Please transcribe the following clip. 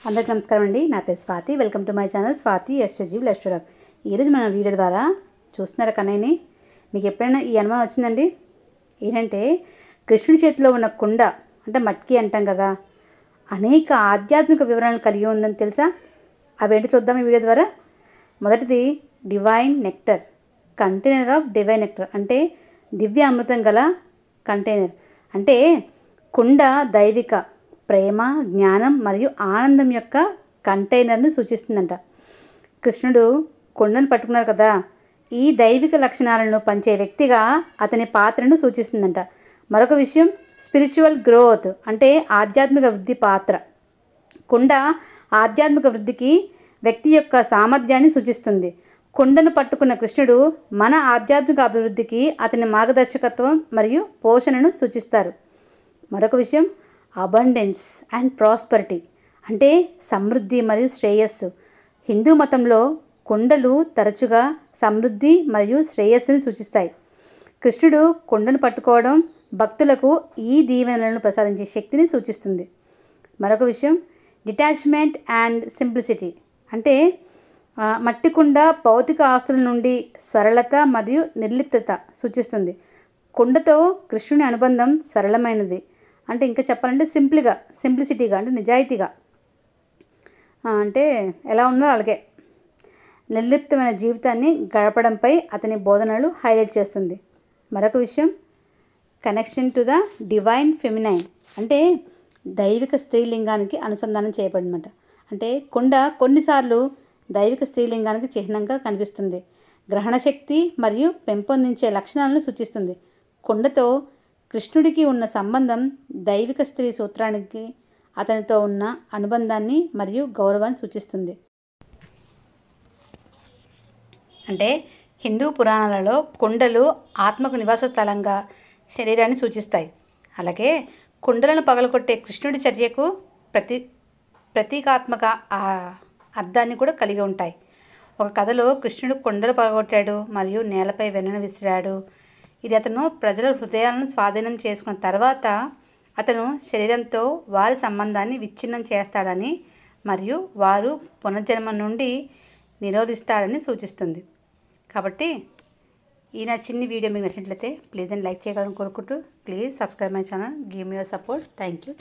అందరికీ నమస్కారం అండి. నా పేరు Swathi. Welcome to my channel Swathi ఎస్జీవ్ లెక్చరర్. ఈరోజు మన వీడియో ద్వారా చూస్తున్నారా కన్నయ్యని? మీకు ఎప్పుడైనా ఈ అనుమానం వచ్చిందండి? ఏంటంటే కృష్ణుడి చేతిలో ఉన్న కుండ అంటే మట్కి అంటాం కదా, అనేక ఆధ్యాత్మిక వివరాలను కలిగి ఉందని తెలుసా? అవేంటి చూద్దాం ఈ వీడియో ద్వారా. మొదటిది divine nectar, container of divine nectar అంటే దివ్య అమృతం గల కంటైనర్. అంటే కుండ దైవిక ప్రేమ, జ్ఞానం మరియు ఆనందం యొక్క కంటైనర్ను సూచిస్తుందంట. కృష్ణుడు కుండను పట్టుకున్నారు కదా, ఈ దైవిక లక్షణాలను పంచే వ్యక్తిగా అతని పాత్రను సూచిస్తుందంట. మరొక విషయం స్పిరిచువల్ గ్రోత్ అంటే ఆధ్యాత్మిక వృద్ధి పాత్ర. కుండ ఆధ్యాత్మిక వృద్ధికి వ్యక్తి యొక్క సామర్థ్యాన్ని సూచిస్తుంది. కుండను పట్టుకున్న కృష్ణుడు మన ఆధ్యాత్మిక అభివృద్ధికి అతని మార్గదర్శకత్వం మరియు పోషణను సూచిస్తారు. మరొక విషయం అబండెన్స్ అండ్ ప్రాస్పరిటీ అంటే సమృద్ధి మరియు శ్రేయస్సు. హిందూ మతంలో కుండలు తరచుగా సమృద్ధి మరియు శ్రేయస్సును సూచిస్తాయి. కృష్ణుడు కుండను పట్టుకోవడం భక్తులకు ఈ దీవెనలను ప్రసాదించే శక్తిని సూచిస్తుంది. మరొక విషయం డిటాచ్మెంట్ అండ్ సింప్లిసిటీ అంటే మట్టి కుండ భౌతిక ఆస్తుల నుండి సరళత మరియు నిర్లిప్తత సూచిస్తుంది. కుండతో కృష్ణుని అనుబంధం సరళమైనది. అంటే ఇంకా చెప్పాలంటే సింప్లిసిటీగా అంటే నిజాయితీగా, అంటే ఎలా ఉన్నో అలాగే నిర్లిప్తమైన జీవితాన్ని గడపడంపై అతని బోధనలు హైలైట్ చేస్తుంది. మరొక విషయం connection to the divine feminine అంటే దైవిక స్త్రీలింగానికి అనుసంధానం చేయబడినమాట. అంటే కుండ కొన్నిసార్లు దైవిక స్త్రీలింగానికి చిహ్నంగా కనిపిస్తుంది. గ్రహణ శక్తి మరియు పెంపొందించే లక్షణాలను సూచిస్తుంది. కుండతో కృష్ణుడికి ఉన్న సంబంధం దైవిక స్త్రీ సూత్రానికి అతనితో ఉన్న అనుబంధాన్ని మరియు గౌరవాన్ని సూచిస్తుంది. అంటే హిందూ పురాణాలలో కుండలు ఆత్మకు నివాస స్థలంగా శరీరాన్ని సూచిస్తాయి. అలాగే కుండలను పగలగొట్టే కృష్ణుడి చర్యకు ప్రతీకాత్మక అర్థాన్ని కూడా కలిగి ఉంటాయి. ఒక కథలో కృష్ణుడు కుండలు పగలగొట్టాడు మరియు నేలపై వెన్నను విసిరాడు. ఇది అతను ప్రజల హృదయాలను స్వాధీనం చేసుకున్న తర్వాత అతను శరీరంతో వారి సంబంధాన్ని విచ్ఛిన్నం చేస్తాడని మరియు వారు పునర్జన్మ నుండి నిరోధిస్తాడని సూచిస్తుంది. కాబట్టి ఈ నా చిన్ని వీడియో మీకు నచ్చినట్లయితే ప్లీజ్ అండ్ లైక్ చేయగలని కోరుకుంటూ please subscribe my channel, give me your support. Thank you.